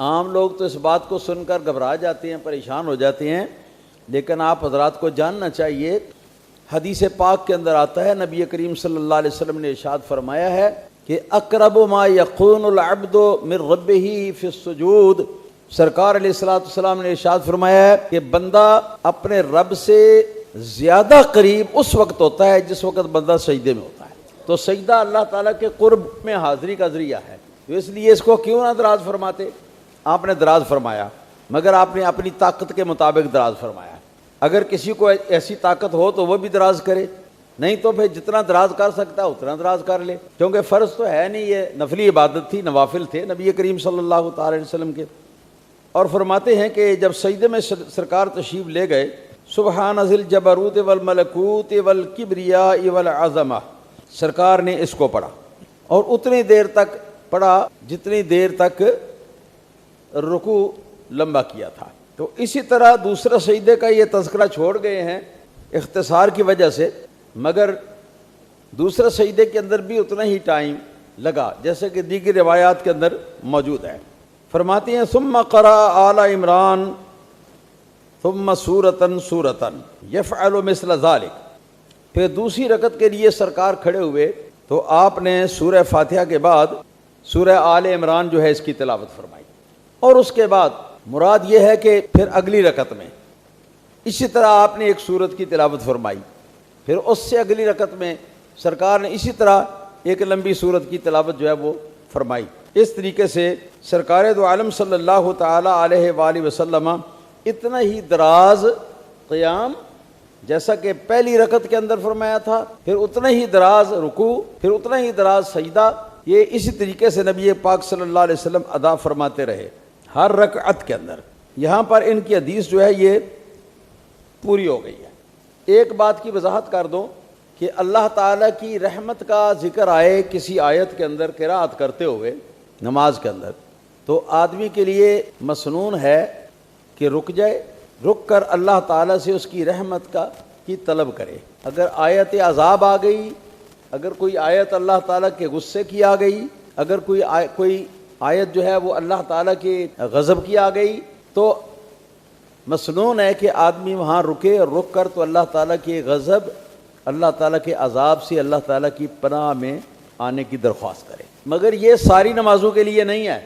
عام لوگ تو اس بات کو سن کر گھبرا جاتے ہیں، پریشان ہو جاتے ہیں، لیکن آپ حضرات کو جاننا چاہیے، حدیث پاک کے اندر آتا ہے، نبی کریم صلی اللہ علیہ وسلم نے ارشاد فرمایا ہے کہ اقرب ما یکون العبد من ربہ فی السجود، سرکار علیہ الصلوۃ والسلام نے ارشاد فرمایا ہے کہ بندہ اپنے رب سے زیادہ قریب اس وقت ہوتا ہے جس وقت بندہ سجدے میں ہوتا ہے۔ تو سجدہ اللہ تعالیٰ کے قرب میں حاضری کا ذریعہ ہے، تو اس لیے اس کو کیوں نہ دراز فرماتے؟ آپ نے دراز فرمایا، مگر آپ نے اپنی طاقت کے مطابق دراز فرمایا۔ اگر کسی کو ایسی طاقت ہو تو وہ بھی دراز کرے، نہیں تو پھر جتنا دراز کر سکتا اتنا دراز کر لے، کیونکہ فرض تو ہے نہیں، یہ نفلی عبادت تھی، نوافل تھے نبی کریم صلی اللہ تعالی علیہ وسلم کے۔ اور فرماتے ہیں کہ جب سجدے میں سرکار تشریف لے گئے، سبحان ذی الجبروت والملکوت والکبریاء والعظمہ، سرکار نے اس کو پڑھا اور اتنی دیر تک پڑھا جتنی دیر تک رکوع لمبا کیا تھا۔ تو اسی طرح دوسرا سجدے کا یہ تذکرہ چھوڑ گئے ہیں اختصار کی وجہ سے، مگر دوسرے سجدے کے اندر بھی اتنا ہی ٹائم لگا جیسے کہ دیگر روایات کے اندر موجود ہے۔ فرماتے ہیں ثم قرأ آل عمران ثم سورتن سورتن یفعل مثل ذلك، پھر دوسری رکعت کے لیے سرکار کھڑے ہوئے تو آپ نے سورہ فاتحہ کے بعد سورہ آل عمران جو ہے اس کی تلاوت فرمائی، اور اس کے بعد مراد یہ ہے کہ پھر اگلی رکعت میں اسی طرح آپ نے ایک سورت کی تلاوت فرمائی، پھر اس سے اگلی رکعت میں سرکار نے اسی طرح ایک لمبی سورت کی تلاوت جو ہے وہ فرمائی۔ اس طریقے سے سرکار دو عالم صلی اللہ تعالی علیہ وآلہ وسلم اتنا ہی دراز قیام جیسا کہ پہلی رکعت کے اندر فرمایا تھا، پھر اتنا ہی دراز رکوع، پھر اتنا ہی دراز سجدہ، یہ اسی طریقے سے نبی پاک صلی اللہ علیہ وسلم ادا فرماتے رہے ہر رکعت کے اندر۔ یہاں پر ان کی حدیث جو ہے یہ پوری ہو گئی ہے۔ ایک بات کی وضاحت کر دوں کہ اللہ تعالیٰ کی رحمت کا ذکر آئے کسی آیت کے اندر قرأت کرتے ہوئے نماز کے اندر، تو آدمی کے لیے مسنون ہے کہ رک جائے، رک کر اللہ تعالیٰ سے اس کی رحمت کی طلب کرے۔ اگر آیت عذاب آ گئی، اگر کوئی آیت اللہ تعالیٰ کے غصے کی آ گئی، اگر کوئی آیت جو ہے وہ اللہ تعالیٰ کے غضب کی آ گئی، تو مسنون ہے کہ آدمی وہاں رکے، اور رک کر تو اللہ تعالیٰ کے غضب، اللہ تعالیٰ کے عذاب سے اللہ تعالیٰ کی پناہ میں آنے کی درخواست کرے۔ مگر یہ ساری نمازوں کے لیے نہیں ہے،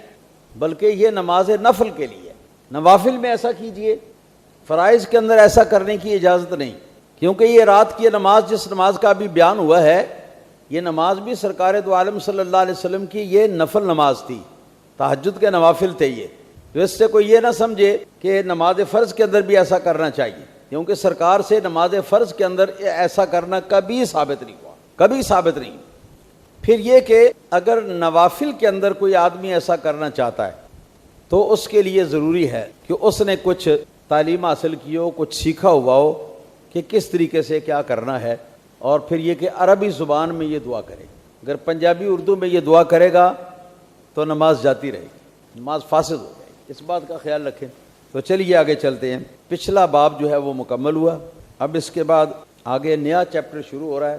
بلکہ یہ نماز نفل کے لیے۔ نوافل میں ایسا کیجئے، فرائض کے اندر ایسا کرنے کی اجازت نہیں، کیونکہ یہ رات کی نماز جس نماز کا بھی بیان ہوا ہے، یہ نماز بھی سرکار دو عالم صلی اللہ علیہ وسلم کی یہ نفل نماز تھی، تہجد کے نوافل تھے یہ۔ تو اس سے کوئی یہ نہ سمجھے کہ نماز فرض کے اندر بھی ایسا کرنا چاہیے، کیونکہ سرکار سے نماز فرض کے اندر ایسا کرنا کبھی ثابت نہیں ہوا، کبھی ثابت نہیں۔ پھر یہ کہ اگر نوافل کے اندر کوئی آدمی ایسا کرنا چاہتا ہے تو اس کے لیے ضروری ہے کہ اس نے کچھ تعلیم حاصل کی ہو، کچھ سیکھا ہوا ہو کہ کس طریقے سے کیا کرنا ہے، اور پھر یہ کہ عربی زبان میں یہ دعا کرے۔ اگر پنجابی اردو میں یہ دعا کرے گا تو نماز جاتی رہے گی، نماز فاسد ہو جائے گی، اس بات کا خیال رکھیں۔ تو چلیے آگے چلتے ہیں۔ پچھلا باب جو ہے وہ مکمل ہوا، اب اس کے بعد آگے نیا چیپٹر شروع ہو رہا ہے،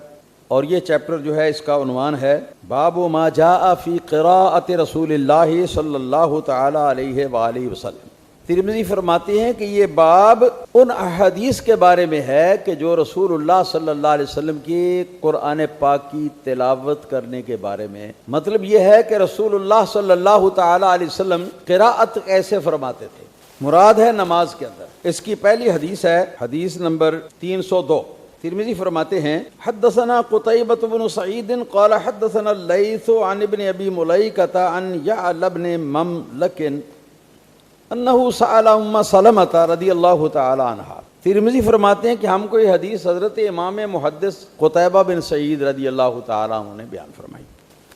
اور یہ چیپٹر جو ہے اس کا عنوان ہے باب ما جاء فی قراءۃ رسول اللہ صلی اللہ تعالی علیہ وآلہ وسلم۔ ترمذی فرماتے ہیں کہ یہ باب ان احادیث کے بارے میں ہے کہ جو رسول اللہ صلی اللہ علیہ وسلم کی قرآن پاک کی تلاوت کرنے کے بارے میں، مطلب یہ ہے کہ رسول اللہ صلی اللہ تعالی علیہ وسلم قراءت کیسے فرماتے تھے، مراد ہے نماز کے اندر۔ اس کی پہلی حدیث ہے حدیث نمبر 302۔ ترمذی فرماتے ہیں حدثنا قتیبۃ بن سعید قال حدثنا اللیث عن ابن ابی ملیکۃ عن یعلى بن مملک انہ سأل ام سلمۃ رضی اللہ تعالی عنہا۔ ترمذی فرماتے ہیں کہ ہم کو یہ حدیث حضرت امام محدث قتیبہ بن سعید رضی اللہ تعالی عنہ نے بیان فرمائی۔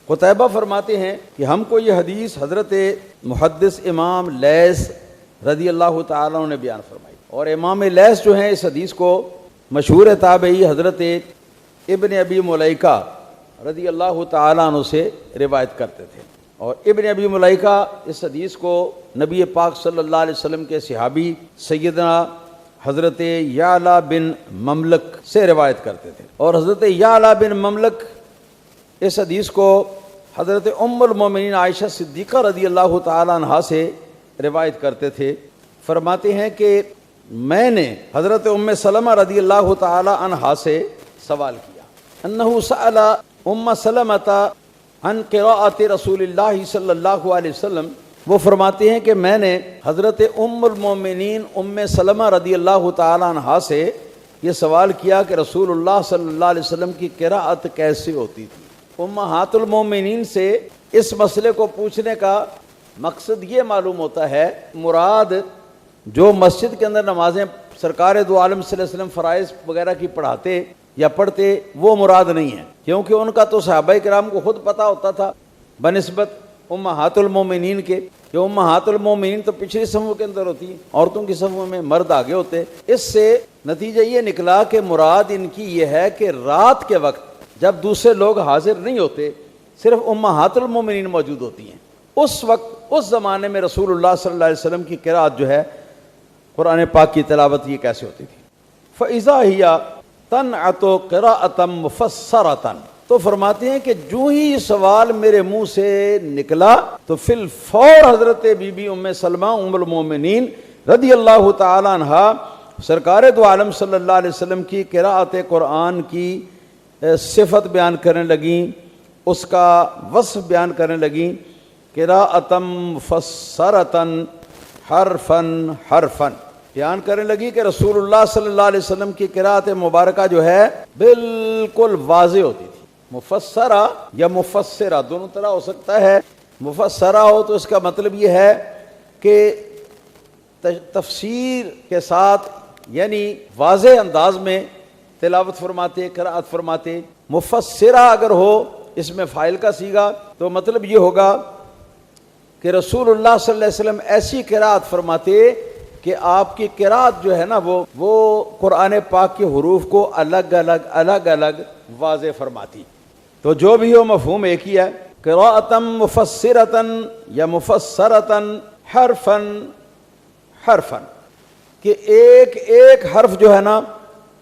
قتیبہ فرماتے ہیں کہ ہم کو یہ حدیث حضرت محدث امام لیث رضی اللہ تعالی عنہ نے بیان فرمائی، اور امام لیث جو ہیں اس حدیث کو مشہور تابعی حضرت ابن ابی ملیکہ رضی اللہ تعالیٰ عنہ سے روایت کرتے تھے، اور ابن ابی ملیکہ اس حدیث کو نبی پاک صلی اللہ علیہ وسلم کے صحابی سیدنا حضرت یعلا بن مملک سے روایت کرتے تھے، اور حضرت یعلا بن مملک اس حدیث کو حضرت ام المومنین عائشہ صدیقہ رضی اللہ تعالیٰ عنہ سے روایت کرتے تھے، فرماتے ہیں کہ میں نے حضرت ام سلمہ رضی اللہ تعالی عنہا سے سوال کیا، انہ سأل ام سلمۃ عن قراءۃ رسول اللہ صلی اللہ علیہ وسلم، وہ فرماتے ہیں کہ میں نے حضرت ام المومنین ام سلمہ رضی اللہ تعالی عنہا سے یہ سوال کیا کہ رسول اللہ صلی اللہ علیہ وسلم کی قراءت کیسے ہوتی تھی۔ امہات المومنین سے اس مسئلے کو پوچھنے کا مقصد یہ معلوم ہوتا ہے، مراد جو مسجد کے اندر نمازیں سرکار دو عالم صلی اللہ علیہ وسلم فرائض وغیرہ کی پڑھاتے یا پڑھتے وہ مراد نہیں ہے، کیونکہ ان کا تو صحابہ کرام کو خود پتہ ہوتا تھا بنسبت امہات المومنین کے، کہ امہات المومنین تو پچھلی صفوں کے اندر ہوتی ہیں، عورتوں کی صفوں میں مرد آگے ہوتے۔ اس سے نتیجہ یہ نکلا کہ مراد ان کی یہ ہے کہ رات کے وقت جب دوسرے لوگ حاضر نہیں ہوتے، صرف امہات المومنین موجود ہوتی ہیں، اس وقت اس زمانے میں رسول اللہ صلی اللہ علیہ وسلم کی قرات جو ہے قرآن پاک کی تلاوت یہ کیسے ہوتی تھی۔ فَإِذَا هِيَ تَنْعَتُ قِرَاءَةً مُفَسَّرَةً، تو فرماتے ہیں کہ جو ہی یہ سوال میرے منہ سے نکلا تو فی الفور حضرت بی بی ام سلمہ ام المومنین رضی اللہ تعالی عنہا سرکار دو عالم صلی اللہ علیہ وسلم کی قراءت قرآن کی صفت بیان کرنے لگیں، اس کا وصف بیان کرنے لگیں، قراءۃ مفسرۃ حرفا حرفا، بیان کرنے لگی کہ رسول اللہ صلی اللہ علیہ وسلم کی قراءت مبارکہ جو ہے بالکل واضح ہوتی تھی۔ مفسرہ یا مفسرہ دونوں طرح ہو سکتا ہے، مفسرہ ہو تو اس کا مطلب یہ ہے کہ تفسیر کے ساتھ یعنی واضح انداز میں تلاوت فرماتے، قراءت فرماتے۔ مفسرہ اگر ہو اس میں فاعل کا صیغہ تو مطلب یہ ہوگا کہ رسول اللہ صلی اللہ علیہ وسلم ایسی قراءت فرماتے کہ آپ کی قراءت جو ہے نا وہ قرآن پاک کے حروف کو الگ الگ واضح فرماتی۔ تو جو بھی ہو مفہوم ایک ہی ہے، قراءۃ مفسرۃ یا مفسرۃ حرفا حرفا، کہ ایک ایک حرف جو ہے نا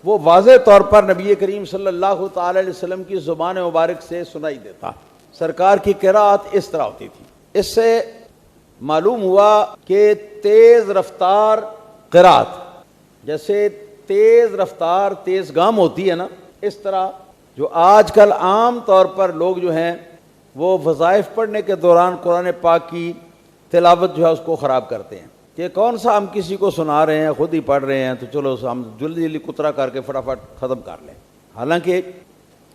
وہ واضح طور پر نبی کریم صلی اللہ تعالی علیہ وسلم کی زبان مبارک سے سنائی دیتا۔ سرکار کی قراءت اس طرح ہوتی تھی۔ اس سے معلوم ہوا کہ تیز رفتار قراءت، جیسے تیز رفتار تیز گام ہوتی ہے نا، اس طرح جو آج کل عام طور پر لوگ جو ہیں وہ وظائف پڑھنے کے دوران قرآن پاک کی تلاوت جو ہے اس کو خراب کرتے ہیں کہ کون سا ہم کسی کو سنا رہے ہیں، خود ہی پڑھ رہے ہیں تو چلو ہم جلدی جلدی کترا کر کے فٹافٹ ختم کر لیں، حالانکہ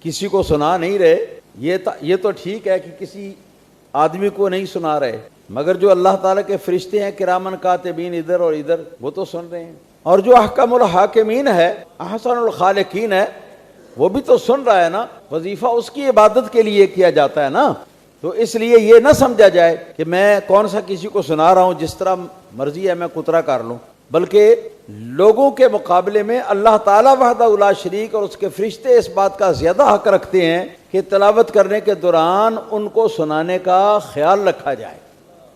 کسی کو سنا نہیں رہے۔ یہ تو ٹھیک ہے کہ کسی آدمی کو نہیں سنا رہے، مگر جو اللہ تعالیٰ کے فرشتے ہیں کرامن کاتبین ادھر اور ادھر وہ تو سن رہے ہیں، اور جو احکم الحاکمین ہے احسن الخالقین ہے وہ بھی تو سن رہا ہے نا۔ وظیفہ اس کی عبادت کے لیے کیا جاتا ہے نا، تو اس لیے یہ نہ سمجھا جائے کہ میں کون سا کسی کو سنا رہا ہوں، جس طرح مرضی ہے میں کترا کر لوں، بلکہ لوگوں کے مقابلے میں اللہ تعالیٰ وحدہ لا شریک اور اس کے فرشتے اس بات کا زیادہ حق رکھتے ہیں کہ تلاوت کرنے کے دوران ان کو سنانے کا خیال رکھا جائے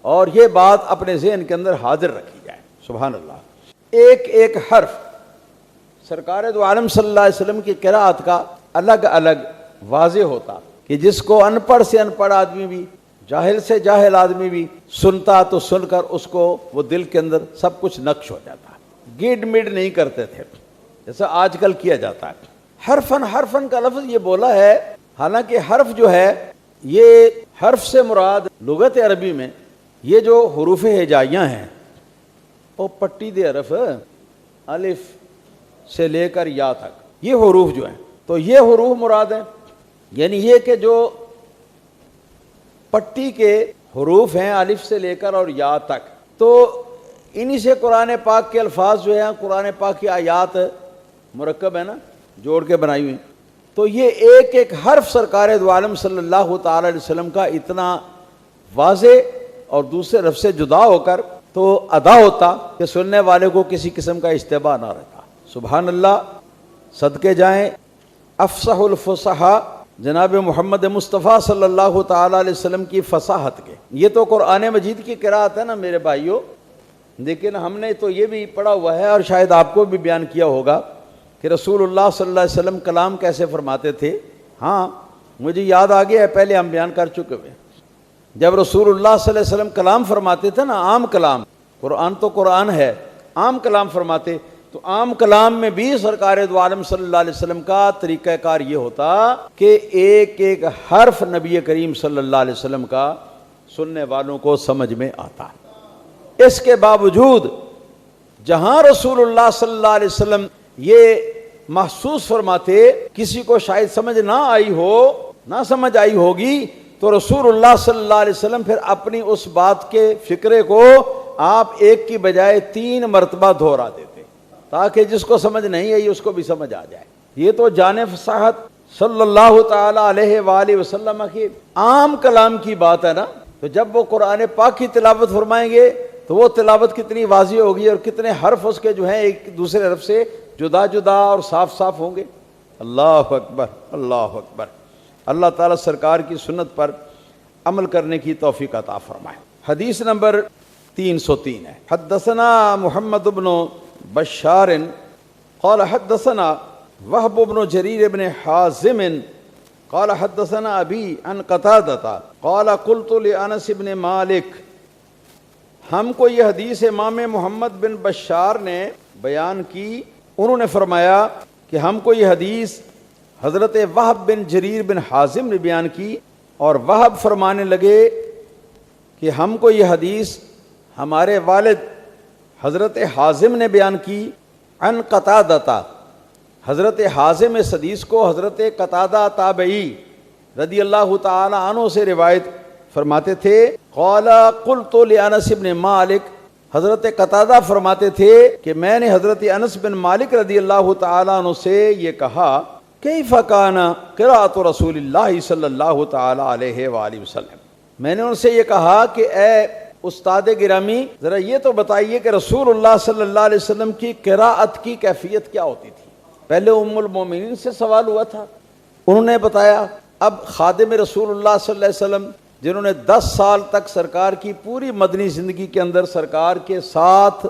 اور یہ بات اپنے ذہن کے اندر حاضر رکھی جائے۔ سبحان اللہ۔ ایک ایک حرف سرکار دو عالم صلی اللہ علیہ وسلم کی قراءت کا الگ الگ واضح ہوتا کہ جس کو ان پڑھ سے ان پڑھ آدمی بھی، جاہل سے جاہل آدمی بھی سنتا تو سن کر اس کو وہ دل کے اندر سب کچھ نقش ہو جاتا، گیڈ میڈ نہیں کرتے تھے جیسا آج کل کیا جاتا ہے۔ حرفن حرفن کا لفظ یہ بولا ہے، حالانکہ حرف جو ہے یہ حرف سے مراد لغت عربی میں یہ جو حروف ہجائیاں ہیں وہ پٹی دے حرف الف سے لے کر یا تک یہ حروف جو ہیں، تو یہ حروف مراد ہیں، یعنی یہ کہ جو پٹی کے حروف ہیں الف سے لے کر اور یا تک، تو انہی سے قرآن پاک کے الفاظ جو ہیں، قرآن پاک کی آیات مرکب ہے نا، جوڑ کے بنائی ہوئی، تو یہ ایک ایک حرف سرکار دو عالم صلی اللہ تعالی علیہ وسلم کا اتنا واضح اور دوسرے حرف سے جدا ہو کر تو ادا ہوتا کہ سننے والے کو کسی قسم کا اشتباہ نہ رہتا۔ سبحان اللہ، صدقے جائیں افصح الفصحاء جناب محمد مصطفیٰ صلی اللہ تعالی علیہ وسلم کی فصاحت کے۔ یہ تو قرآن مجید کی قراءت ہے نا میرے بھائیوں، لیکن ہم نے تو یہ بھی پڑھا ہوا ہے اور شاید آپ کو بھی بیان کیا ہوگا کہ رسول اللہ صلی اللہ علیہ وسلم کلام کیسے فرماتے تھے۔ ہاں مجھے یاد آ گیا ہے، پہلے ہم بیان کر چکے ہوئے۔ جب رسول اللہ صلی اللہ علیہ وسلم کلام فرماتے تھے نا، عام کلام، قرآن تو قرآن ہے، عام کلام فرماتے، تو عام کلام میں بھی سرکار دو عالم صلی اللہ علیہ وسلم کا طریقہ کار یہ ہوتا کہ ایک ایک حرف نبی کریم صلی اللہ علیہ وسلم کا سننے والوں کو سمجھ میں آتا۔ اس کے باوجود جہاں رسول اللہ صلی اللہ علیہ وسلم یہ محسوس فرماتے کسی کو شاید سمجھ نہ آئی ہو، نہ سمجھ آئی ہوگی، تو رسول اللہ صلی اللہ علیہ وسلم پھر اپنی اس بات کے فکرے کو آپ ایک کی بجائے 3 مرتبہ دہرا دیتے تاکہ جس کو سمجھ نہیں آئی اس کو بھی سمجھ آ جائے۔ یہ تو جان فصاحت صلی اللہ تعالی علیہ وآلہ وسلم کی عام کلام کی بات ہے نا۔ تو جب وہ قرآن پاک کی تلاوت فرمائیں گے تو وہ تلاوت کتنی واضح ہوگی اور کتنے حرف اس کے جو ہیں ایک دوسرے حرف سے جدا جدا اور صاف صاف ہوں گے۔ اللہ اکبر، اللہ اکبر۔ اللہ تعالیٰ سرکار کی سنت پر عمل کرنے کی توفیق عطا فرمائے۔ حدیث نمبر 303 ہے۔ حدثنا محمد بن بشار قال حدثنا وهب بن جرير بن حازم قال حدثنا ابي عن قتادة قال قلت لانس بن مالک، ہم کو یہ حدیث امام محمد بن بشار نے بیان کی، انہوں نے فرمایا کہ ہم کو یہ حدیث حضرت وہب بن جریر بن حازم نے بیان کی، اور وہب فرمانے لگے کہ ہم کو یہ حدیث ہمارے والد حضرت حازم نے بیان کی، عن قتادہ، حضرت حازم اس حدیث کو حضرت قتادہ تابعی رضی اللہ تعالی عنہ سے روایت فرماتے تھے۔ قال قلت لانس بن مالک، حضرت قتادہ فرماتے تھے کہ میں نے حضرت انس بن مالک رضی اللہ تعالی عنہ سے یہ کہا، کیف کان قراءۃ رسول اللہ صلی اللہ تعالی علیہ وآلہ وسلم، میں نے ان سے یہ کہا کہ اے استاد گرامی ذرا یہ تو بتائیے کہ رسول اللہ صلی اللہ علیہ وسلم کی قراءت کی کیفیت کیا ہوتی تھی۔ پہلے ام المومنین سے سوال ہوا تھا، انہوں نے بتایا، اب خادم رسول اللہ صلی اللہ علیہ وسلم جنہوں نے 10 سال تک سرکار کی پوری مدنی زندگی کے اندر سرکار کے ساتھ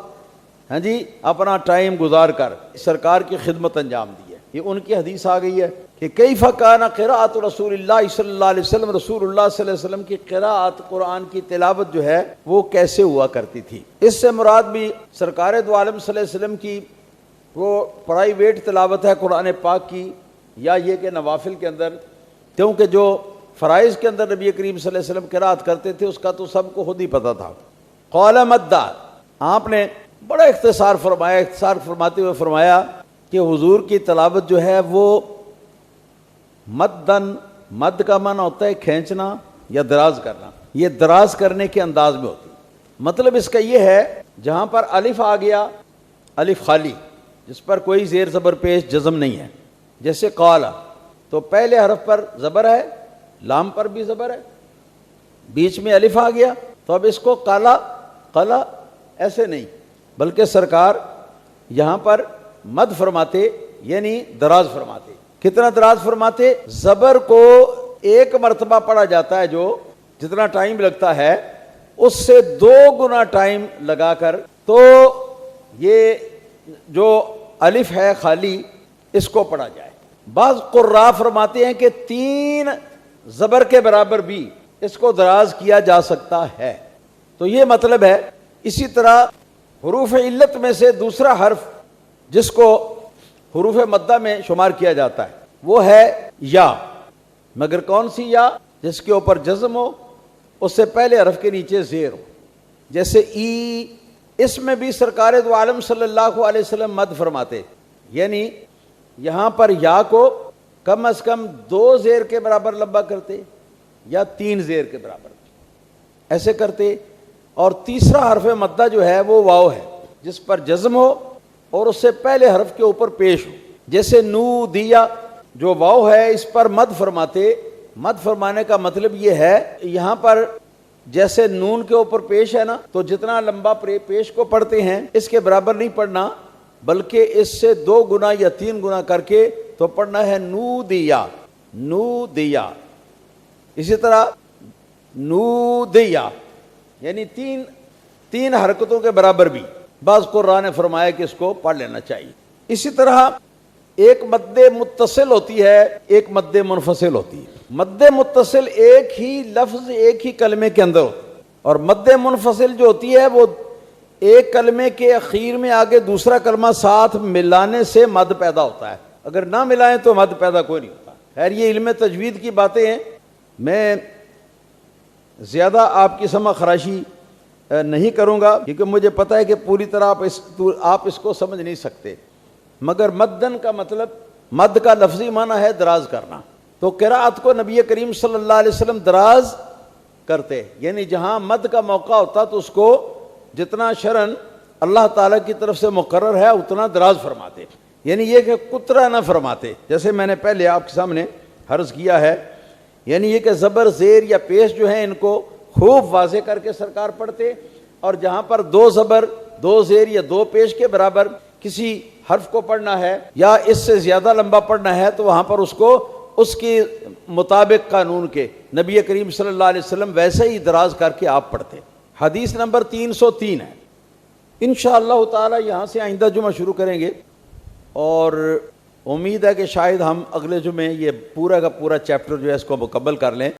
اپنا ٹائم گزار کر سرکار کی خدمت انجام دی ہے، یہ ان کی حدیث آ گئی ہے کہ کیف کان قراءۃ رسول اللہ صلی اللہ علیہ وسلم، رسول اللہ صلی اللہ علیہ وسلم کی قراءت قرآن کی تلاوت جو ہے وہ کیسے ہوا کرتی تھی۔ اس سے مراد بھی سرکار دو عالم صلی اللہ علیہ وسلم کی وہ پرائیویٹ تلاوت ہے قرآن پاک کی، یا یہ کہ نوافل کے اندر، کیونکہ جو فرائض کے اندر نبی کریم صلی اللہ علیہ وسلم قراءت کرتے تھے اس کا تو سب کو خود ہی پتہ تھا۔ قال مدّا، آپ نے بڑا اختصار فرمایا، اختصار فرماتے ہوئے فرمایا کہ حضور کی تلاوت جو ہے وہ مدن، مد کا معنی ہوتا ہے کھینچنا یا دراز کرنا، یہ دراز کرنے کے انداز میں ہوتی ہے۔ مطلب اس کا یہ ہے جہاں پر الف آ گیا، الف خالی جس پر کوئی زیر زبر پیش جزم نہیں ہے، جیسے قال، تو پہلے حرف پر زبر ہے، لام پر بھی زبر ہے، بیچ میں الف آ گیا تو اب اس کو قالا قلا ایسے نہیں، بلکہ سرکار یہاں پر مد فرماتے یعنی دراز فرماتے۔ کتنا دراز فرماتے؟ زبر کو ایک مرتبہ پڑھا جاتا ہے جو جتنا ٹائم لگتا ہے اس سے 2 گنا ٹائم لگا کر، تو یہ جو الف ہے خالی اس کو پڑھا جائے۔ بعض قراء فرماتے ہیں کہ 3 زبر کے برابر بھی اس کو دراز کیا جا سکتا ہے، تو یہ مطلب ہے۔ اسی طرح حروف علت میں سے دوسرا حرف جس کو حروف مدہ میں شمار کیا جاتا ہے وہ ہے یا، مگر کون سی یا؟ جس کے اوپر جزم ہو، اس سے پہلے حرف کے نیچے زیر ہو، جیسے ای، اس میں بھی سرکار دو عالم صلی اللہ علیہ وسلم مد فرماتے، یعنی یہاں پر یا کو کم از کم 2 زیر کے برابر لمبا کرتے یا 3 زیر کے برابر ایسے کرتے، اور تیسرا حرف مدہ جو ہے وہ واو ہے جس پر جزم ہو اور اس سے پہلے حرف کے اوپر پیش ہو، جیسے نو دیا، جو واو ہے اس پر مد فرماتے۔ مد فرمانے کا مطلب یہ ہے یہاں پر جیسے نون کے اوپر پیش ہے نا، تو جتنا لمبا پیش کو پڑھتے ہیں اس کے برابر نہیں پڑھنا، بلکہ اس سے 2 گنا یا 3 گنا کر کے تو پڑھنا ہے نو دیا، نو دیا۔ اسی طرح نو دیا یعنی 3 حرکتوں کے برابر بھی بعض قرآن نے فرمایا کہ اس کو پڑھ لینا چاہیے۔ اسی طرح ایک مد متصل ہوتی ہے، ایک مد منفصل ہوتی ہے۔ مد متصل ایک ہی لفظ ایک ہی کلمے کے اندر ہوتی ہے، اور مد منفصل جو ہوتی ہے وہ ایک کلمے کے اخیر میں آگے دوسرا کلمہ ساتھ ملانے سے مد پیدا ہوتا ہے، اگر نہ ملائیں تو مد پیدا کوئی نہیں ہوتا۔ خیر یہ علم تجوید کی باتیں ہیں، میں زیادہ آپ کی سمع خراشی نہیں کروں گا، کیونکہ مجھے پتہ ہے کہ پوری طرح آپ اس کو سمجھ نہیں سکتے۔ مگر مدن کا مطلب، مد کا لفظی معنی ہے دراز کرنا، تو قرأت کو نبی کریم صلی اللہ علیہ وسلم دراز کرتے، یعنی جہاں مد کا موقع ہوتا تو اس کو جتنا شرعن اللہ تعالیٰ کی طرف سے مقرر ہے اتنا دراز فرماتے، یعنی یہ کہ کترا نہ فرماتے، جیسے میں نے پہلے آپ کے سامنے عرض کیا ہے، یعنی یہ کہ زبر زیر یا پیش جو ہیں ان کو خوب واضح کر کے سرکار پڑھتے، اور جہاں پر دو زبر دو زیر یا دو پیش کے برابر کسی حرف کو پڑھنا ہے یا اس سے زیادہ لمبا پڑھنا ہے تو وہاں پر اس کو اس کے مطابق قانون کے نبی کریم صلی اللہ علیہ وسلم ویسے ہی دراز کر کے آپ پڑھتے۔ حدیث نمبر 303 ہے، انشاءاللہ تعالی یہاں سے آئندہ جمعہ شروع کریں گے، اور امید ہے کہ شاید ہم اگلے جمعے یہ پورا کا پورا چیپٹر جو ہے اس کو مکمل کر لیں۔